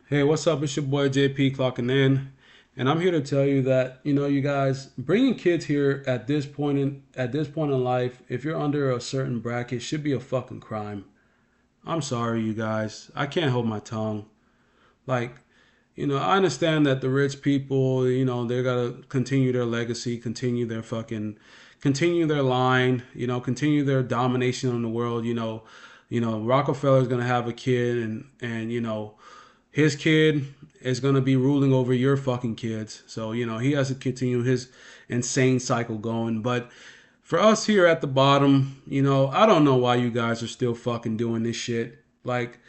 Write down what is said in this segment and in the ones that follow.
Hey, what's up? It's your boy JP clocking in, and I'm here to tell you that you guys bringing kids here at this point in life, if you're under a certain bracket, should be a fucking crime. I'm sorry, you guys. I can't hold my tongue. Like, I understand that the rich people, they gotta continue their legacy, continue their line, continue their domination on the world. Rockefeller's gonna have a kid, and his kid is going to be ruling over your fucking kids. So, he has to continue his insane cycle going. But for us here at the bottom, I don't know why you guys are still fucking doing this shit. Like,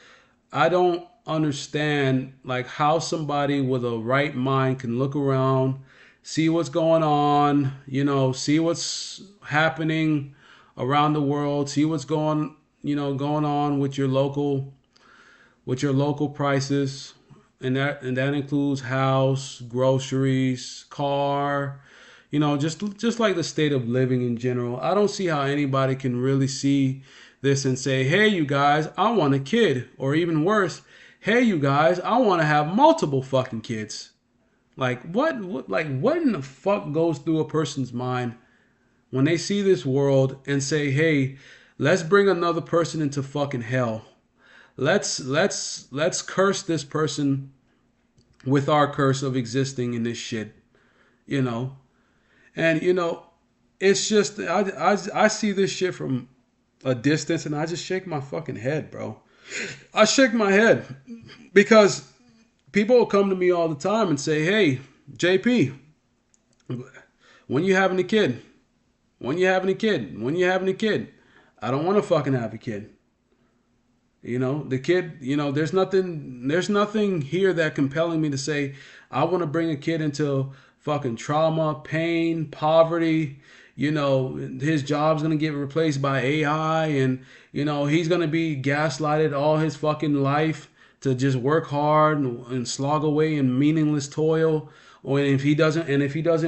I don't understand like how somebody with a right mind can look around, see what's going on, see what's happening around the world, see what's going on with your local prices, and that includes house, groceries, car, just like the state of living in general. I don't see how anybody can really see this and say, "Hey, you guys, I want a kid," or even worse, "Hey, you guys, I want to have multiple fucking kids." Like what in the fuck goes through a person's mind when they see this world and say, "Hey, let's bring another person into fucking hell. Let's curse this person with our curse of existing in this shit, you know." And it's just I see this shit from a distance and I just shake my fucking head, bro. I shake my head because people will come to me all the time and say, "Hey, JP, when you having a kid? When you having a kid? When you having a kid?" I don't want to fucking have a kid. The kid, there's nothing here that compelling me to say I want to bring a kid into fucking trauma, pain, poverty. His job's gonna get replaced by AI, and he's gonna be gaslighted all his fucking life to just work hard and slog away in meaningless toil. Or if he doesn't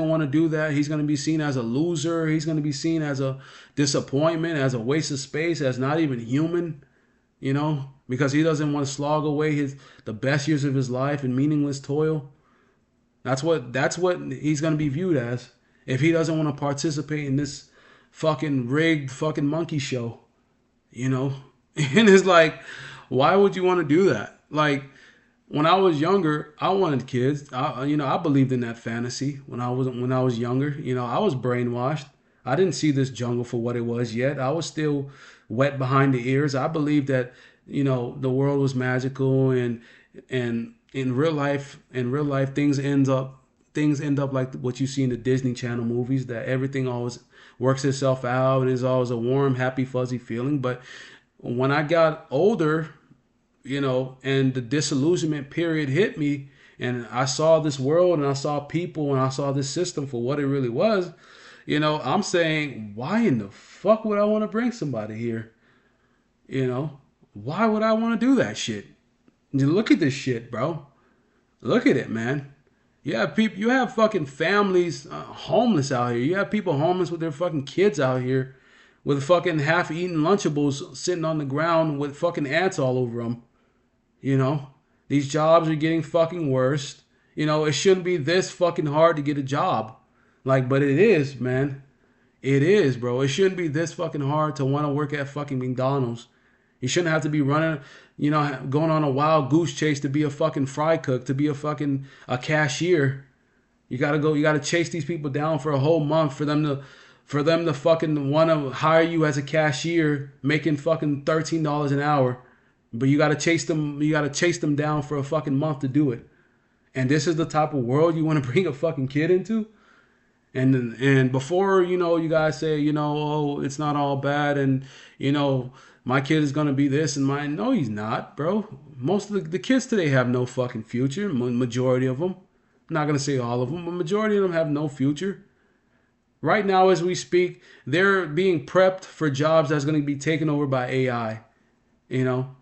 want to do that, he's gonna be seen as a loser. He's gonna be seen as a disappointment, as a waste of space, as not even human, because he doesn't want to slog away the best years of his life in meaningless toil. That's what he's gonna be viewed as if he doesn't want to participate in this fucking rigged fucking monkey show, you know. And it's like, why would you want to do that? Like when I was younger, I wanted kids. I believed in that fantasy when I was younger. I was brainwashed. I didn't see this jungle for what it was yet. I was still wet behind the ears. I believed that the world was magical, and in real life things end up like what you see in the Disney Channel movies, that everything always works itself out and is always a warm, happy, fuzzy feeling. But when I got older, and the disillusionment period hit me, and I saw this world and I saw people and I saw this system for what it really was, I'm saying, why in the fuck would I want to bring somebody here? You know, why would I want to do that shit? Look at this shit, bro. Look at it, man. You have fucking families homeless out here. You have people homeless with their fucking kids out here, with fucking half-eaten Lunchables sitting on the ground with fucking ants all over them. You know, these jobs are getting fucking worse. It shouldn't be this fucking hard to get a job. Like, but it is, man. It is, bro. It shouldn't be this fucking hard to want to work at fucking McDonald's. You shouldn't have to be running, going on a wild goose chase to be a fucking fry cook, to be a cashier. You gotta chase these people down for a whole month for them to fucking want to hire you as a cashier, making fucking $13 an hour. But you gotta chase them down for a fucking month to do it. And this is the type of world you want to bring a fucking kid into? And before you guys say, oh, it's not all bad, and my kid is gonna be this and mine. No, he's not, bro. Most of the kids today have no fucking future. Majority of them. I'm not gonna say all of them, but majority of them have no future. Right now, as we speak, they're being prepped for jobs that's gonna be taken over by AI. You know,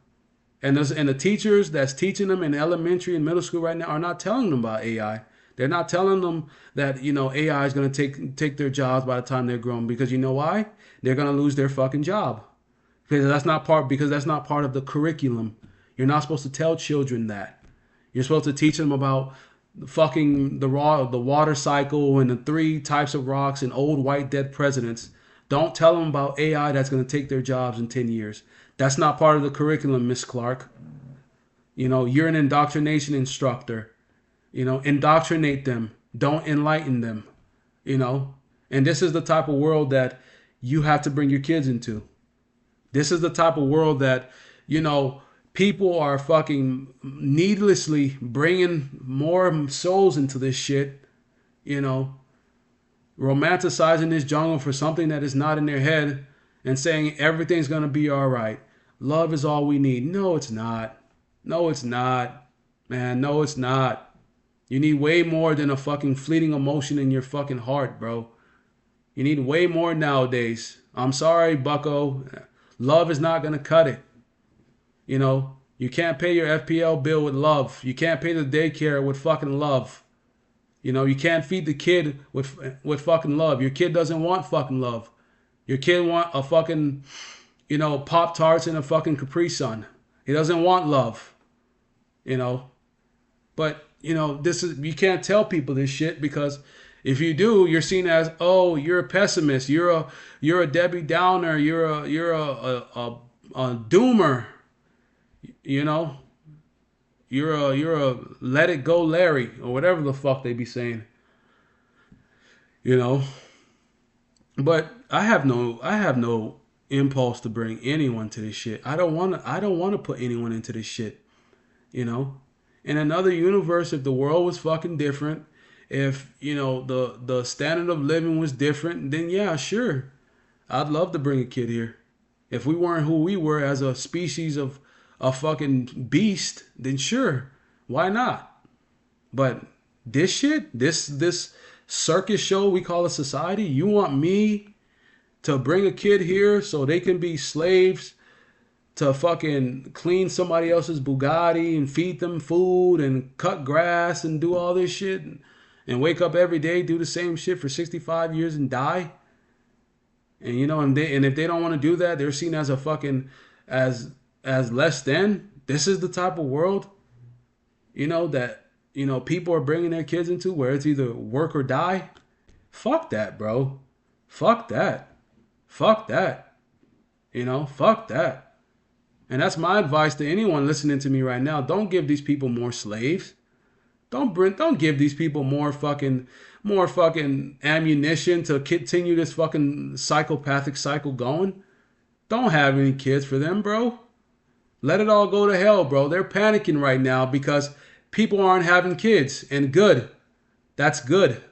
and the teachers that's teaching them in elementary and middle school right now are not telling them about AI. They're not telling them that AI is going to take their jobs by the time they're grown, because you know why? They're going to lose their fucking job because that's not part of the curriculum. You're not supposed to tell children that. You're supposed to teach them about the water cycle and the three types of rocks and old white dead presidents. Don't tell them about AI that's going to take their jobs in 10 years. That's not part of the curriculum, Miss Clark. You're an indoctrination instructor. Indoctrinate them. Don't enlighten them. And this is the type of world that you have to bring your kids into. This is the type of world that, people are fucking needlessly bringing more souls into this shit, romanticizing this jungle for something that is not in their head and saying everything's going to be all right. Love is all we need. No, it's not. No, it's not. Man, no, it's not. You need way more than a fucking fleeting emotion in your fucking heart, bro. You need way more nowadays. I'm sorry, bucko. Love is not going to cut it. You can't pay your FPL bill with love. You can't pay the daycare with fucking love. You can't feed the kid with fucking love. Your kid doesn't want fucking love. Your kid want a fucking, Pop-Tarts and a fucking Capri Sun. He doesn't want love. But, this is, you can't tell people this shit because if you do, you're seen as, oh, you're a pessimist. You're a Debbie Downer. You're a doomer. You're a let it go Larry or whatever the fuck they be saying. But I have no impulse to bring anyone to this shit. I don't want to put anyone into this shit. In another universe, if the world was fucking different, if the standard of living was different, then yeah, sure, I'd love to bring a kid here. If we weren't who we were as a species of a fucking beast, then sure, why not? But this shit, this circus show we call a society, you want me to bring a kid here so they can be slaves to fucking clean somebody else's Bugatti and feed them food and cut grass and do all this shit and wake up every day, do the same shit for 65 years and die? And and if they don't want to do that, they're seen as a fucking as less than. This is the type of world that people are bringing their kids into, where it's either work or die. Fuck that, bro. Fuck that. Fuck that. Fuck that. And that's my advice to anyone listening to me right now. Don't give these people more slaves. Don't give these people more fucking ammunition to continue this fucking psychopathic cycle going. Don't have any kids for them, bro. Let it all go to hell, bro. They're panicking right now because people aren't having kids. And good. That's good.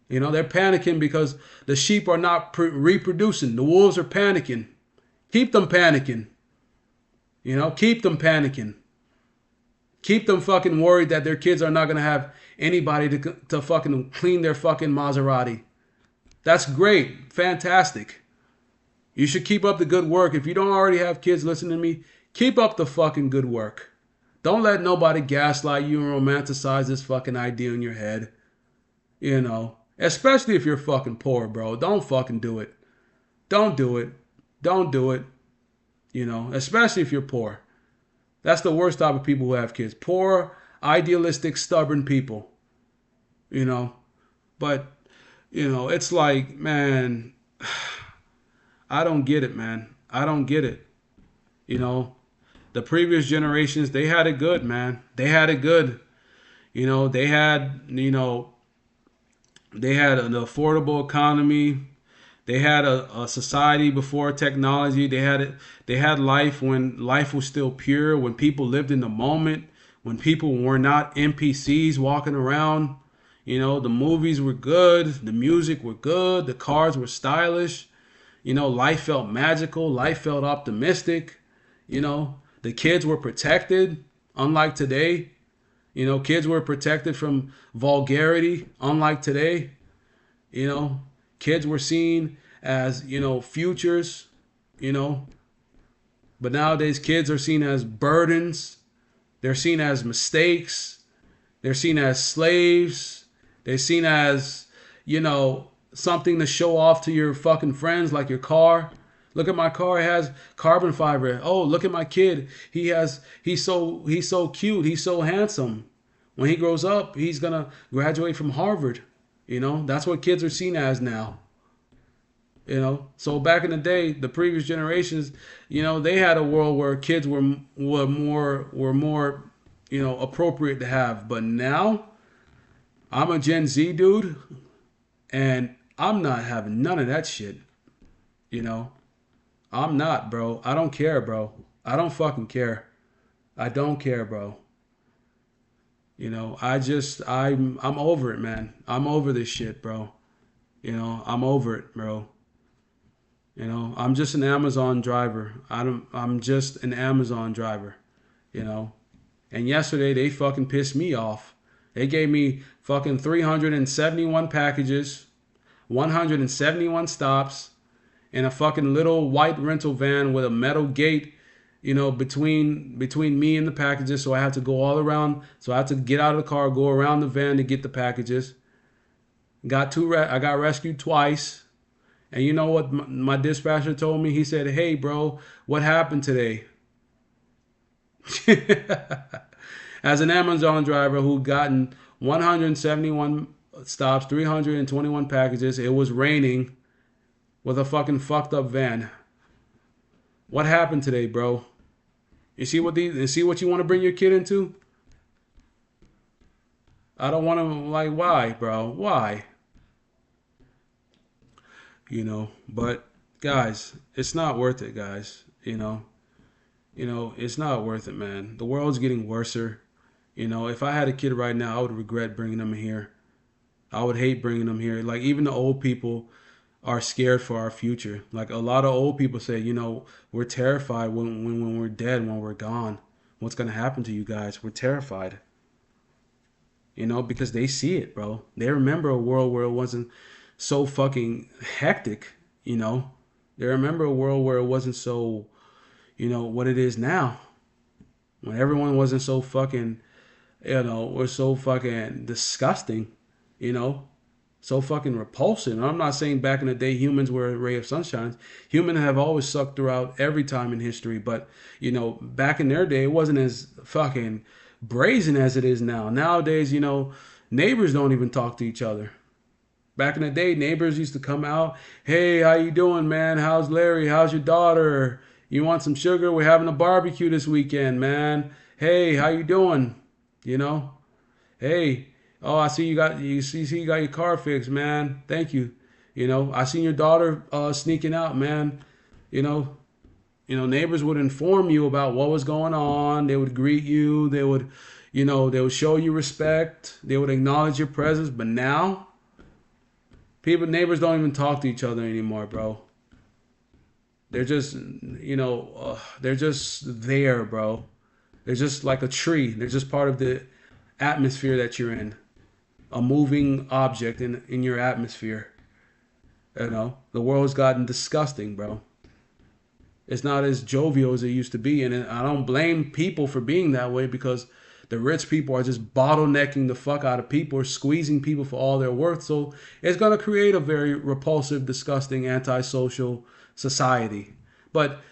They're panicking because the sheep are not reproducing. The wolves are panicking. Keep them panicking. Keep them panicking. Keep them fucking worried that their kids are not going to have anybody to fucking clean their fucking Maserati. That's great. Fantastic. You should keep up the good work. If you don't already have kids, listen to me. Keep up the fucking good work. Don't let nobody gaslight you and romanticize this fucking idea in your head. Especially if you're fucking poor, bro. Don't fucking do it. Don't do it. Don't do it. Especially if you're poor. That's the worst type of people who have kids. Poor, idealistic, stubborn people. But, it's like, man, I don't get it, man. I don't get it. The previous generations, they had it good, man. They had it good. They had an affordable economy. They had a society before technology. They had life when life was still pure, when people lived in the moment, when people were not NPCs walking around. The movies were good, the music were good, the cars were stylish. Life felt magical, life felt optimistic. The kids were protected, unlike today. Kids were protected from vulgarity, unlike today. Kids were seen as, futures, but nowadays kids are seen as burdens. They're seen as mistakes. They're seen as slaves. They're seen as, something to show off to your fucking friends, like your car. Look at my car, it has carbon fiber. Oh, look at my kid. He's so cute. He's so handsome. When he grows up, he's gonna graduate from Harvard. That's what kids are seen as now. So back in the day, the previous generations, they had a world where kids were more appropriate to have. But now, I'm a Gen Z dude, and I'm not having none of that shit. You know, I'm not, bro. I don't care, bro. I don't fucking care. I don't care, bro. I'm over it, man. I'm over this shit, bro. I'm over it, bro. I'm just an Amazon driver. I'm just an Amazon driver, you know. And yesterday they fucking pissed me off. They gave me fucking 371 packages, 171 stops, in a fucking little white rental van with a metal gate, between me and the packages. So I had to go all around. So I had to get out of the car, go around the van to get the packages. I got rescued twice. And you know what my dispatcher told me? He said, "Hey, bro, what happened today?" As an Amazon driver who gotten 171 stops, 321 packages, it was raining with a fucking fucked up van. What happened today, bro? You see what you want to bring your kid into? I don't want to, like, why, bro? Why? But guys, it's not worth it, guys. It's not worth it, man. The world's getting worser. If I had a kid right now, I would regret bringing them here. I would hate bringing them here. Like, even the old people are scared for our future. Like, a lot of old people say, we're terrified when we're dead, when we're gone. What's going to happen to you guys? We're terrified. Because they see it, bro. They remember a world where it wasn't so fucking hectic, They remember a world where it wasn't so, what it is now. When everyone wasn't so fucking, was so fucking disgusting, so fucking repulsive. And I'm not saying back in the day humans were a ray of sunshine. Humans have always sucked throughout every time in history. But, back in their day, it wasn't as fucking brazen as it is now. Nowadays, neighbors don't even talk to each other. Back in the day, neighbors used to come out. "Hey, how you doing, man? How's Larry? How's your daughter? You want some sugar? We're having a barbecue this weekend, man. Hey, how you doing? Hey, oh, I see you got your car fixed, man. Thank you. I seen your daughter sneaking out, man. You know, neighbors would inform you about what was going on. They would greet you. They would show you respect. They would acknowledge your presence. But now, neighbors don't even talk to each other anymore, bro. They're just, they're just there, bro. They're just like a tree. They're just part of the atmosphere that you're in. A moving object in your atmosphere. The world's gotten disgusting, bro. It's not as jovial as it used to be. And I don't blame people for being that way, because the rich people are just bottlenecking the fuck out of people, or squeezing people for all their worth. So it's going to create a very repulsive, disgusting, antisocial society. But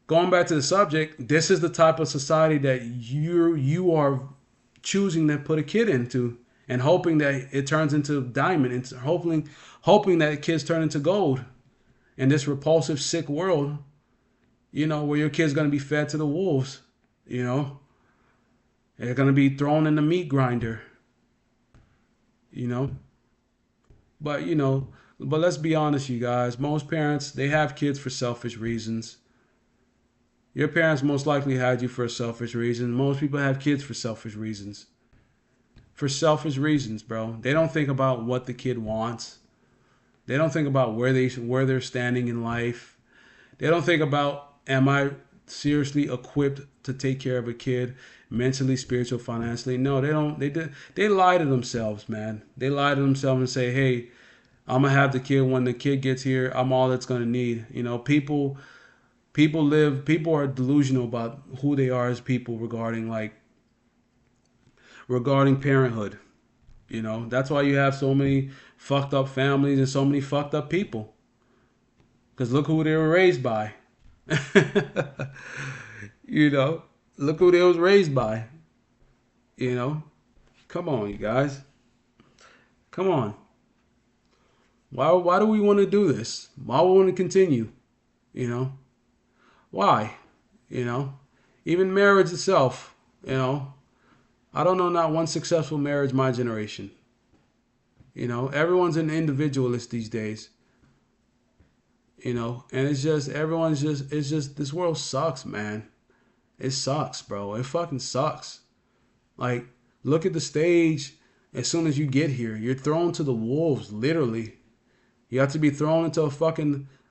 going back to the subject, this is the type of society that you are choosing to put a kid into, and hoping that it turns into diamond, and hoping that kids turn into gold in this repulsive, sick world, where your kid's going to be fed to the wolves, They're going to be thrown in the meat grinder, you know. But, but let's be honest, you guys. Most parents, they have kids for selfish reasons. Your parents most likely had you for a selfish reason. Most people have kids for selfish reasons. For selfish reasons, bro. They don't think about what the kid wants. They don't think about where they're standing in life. They don't think about, am I seriously equipped to take care of a kid, mentally, spiritual, financially? No, they don't. They lie to themselves, man. They lie to themselves and say, "Hey, I'm gonna have the kid. When the kid gets here, I'm all that's gonna need." People are delusional about who they are as people regarding parenthood. That's why you have so many fucked up families and so many fucked up people. Because look who they were raised by. You know, look who they was raised by. You know, come on, you guys. Come on. Why do we want to do this? Why do we want to continue? You know, why? You know, even marriage itself. You know, I don't know not one successful marriage my generation. You know, everyone's an individualist these days. You know, and it's just everyone's just it's just this world sucks, man. It sucks, bro. It fucking sucks. Like, look at the stage. As soon as you get here, you're thrown to the wolves, literally. You have to be thrown into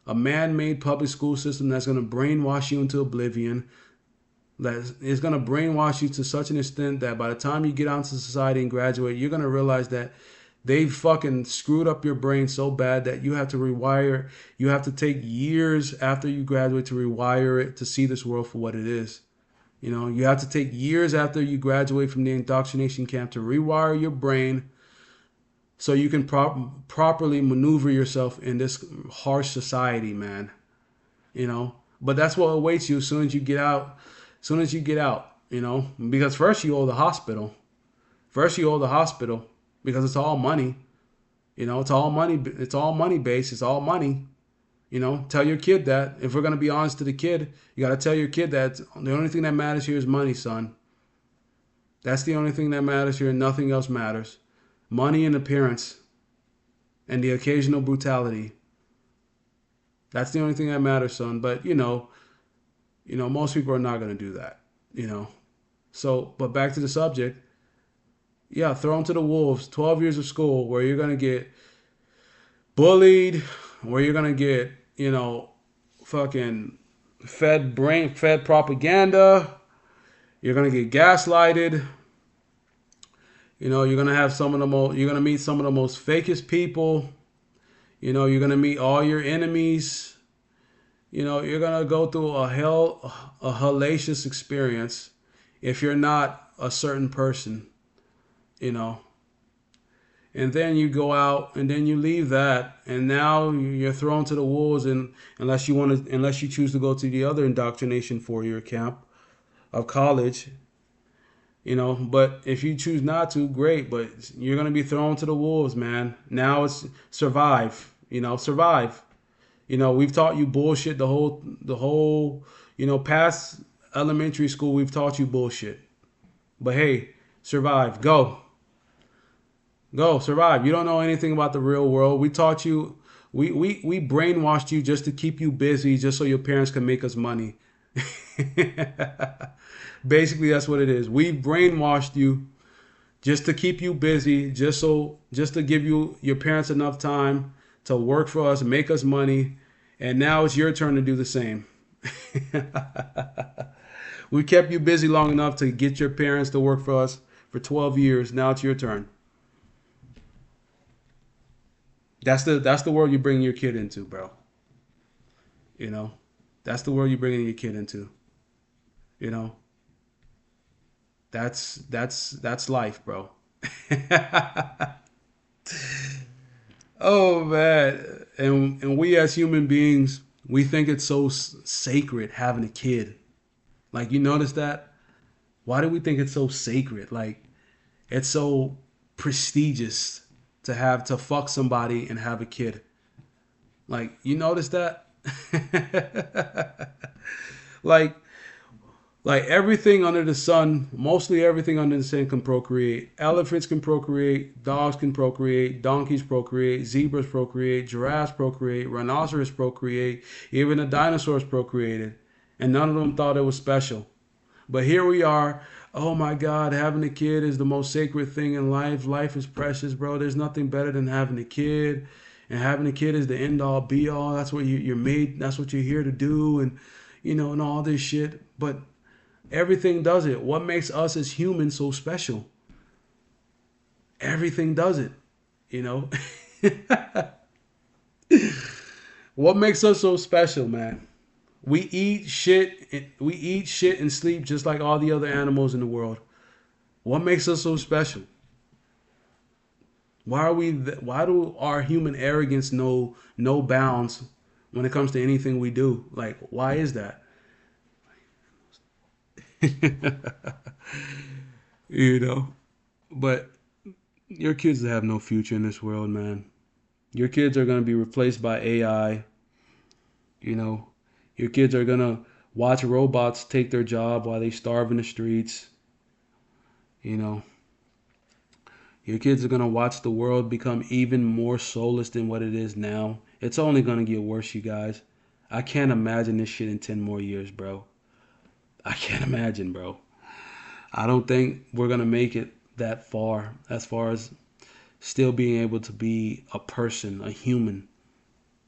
a man-made public school system that's going to brainwash you into oblivion. That is going to brainwash you to such an extent that by the time you get out into society and graduate, you're going to realize that they've fucking screwed up your brain so bad that you have to rewire. You have to take years after you graduate to rewire it to see this world for what it is. You know, you have to take years after you graduate from the indoctrination camp to rewire your brain so you can properly maneuver yourself in this harsh society, man. You know, but that's what awaits you as soon as you get out. As soon as you get out, you know, because first you owe the hospital. First you owe the hospital because it's all money. You know, it's all money. It's all money based. It's all money. You know, tell your kid that. If we're going to be honest to the kid, you got to tell your kid that the only thing that matters here is money, son. That's the only thing that matters here. Nothing else matters. Money and appearance and the occasional brutality. That's the only thing that matters, son. But, most people are not going to do that, you know. So, but back to the subject. Yeah, thrown to the wolves. 12 years of school where you're going to get bullied, where you're going to get, fucking fed propaganda. You're going to get gaslighted. You know, you're going to have you're going to meet some of the most fakest people. You know, you're going to meet all your enemies. You know, you're going to go through a hellacious experience if you're not a certain person, you know. And then you go out and then you leave that and now you're thrown to the wolves, and unless you choose to go to the other indoctrination 4-year camp of college, you know. But if you choose not to, great, but you're going to be thrown to the wolves, man. Now it's survive, survive. You know, we've taught you bullshit the whole, past elementary school, we've taught you bullshit. But hey, survive, go, survive. You don't know anything about the real world. We taught you, we brainwashed you just to keep you busy, just so your parents can make us money. Basically, that's what it is. We brainwashed you just to keep you busy, just to give your parents enough time to work for us, make us money, and now it's your turn to do the same. We kept you busy long enough to get your parents to work for us for 12 years. Now it's your turn. That's the world you're bringing your kid into, bro. You know, that's the world you're bringing your kid into. You know, that's life, bro. Oh man, and we as human beings, we think it's so sacred having a kid. Like, you notice that? Why do we think it's so sacred? Like, it's so prestigious to fuck somebody and have a kid. Like, you notice that? like everything under the sun, mostly everything under the sun can procreate. Elephants can procreate, dogs can procreate, donkeys procreate, zebras procreate, giraffes procreate, rhinoceros procreate, even the dinosaurs procreated. And none of them thought it was special. But here we are. Oh my God, having a kid is the most sacred thing in life. Life is precious, bro. There's nothing better than having a kid. And having a kid is the end all be all. That's what you're made. That's what you're here to do. And, and all this shit. But everything does it. What makes us as humans so special? Everything does it, What makes us so special, man? We eat shit and sleep just like all the other animals in the world. What makes us so special? Why do our human arrogance know no bounds when it comes to anything we do. Like, why is that? You know? But your kids have no future in this world, man. Your kids are going to be replaced by AI. You know, your kids are going to watch robots take their job while they starve in the streets. You know, your kids are going to watch the world become even more soulless than what it is now. It's only going to get worse, you guys. I can't imagine this shit in 10 more years, bro. I can't imagine, bro. I don't think we're going to make it that far as far as still being able to be a person, a human.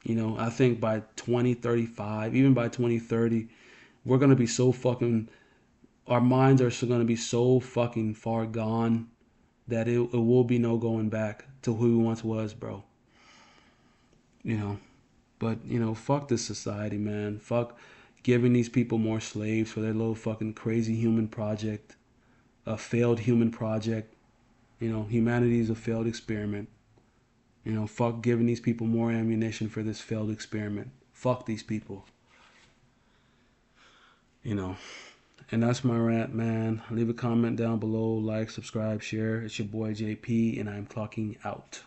You know, I think by 2035, even by 2030, we're going to be so fucking, our minds are going to be so fucking far gone that it will be no going back to who we once was, bro. You know, but, you know, fuck this society, man. Fuck giving these people more slaves for their little fucking crazy human project, a failed human project. You know, humanity is a failed experiment. You know, fuck giving these people more ammunition for this failed experiment. Fuck these people. You know, and that's my rant, man. Leave a comment down below, like, subscribe, share. It's your boy JP, and I'm clocking out.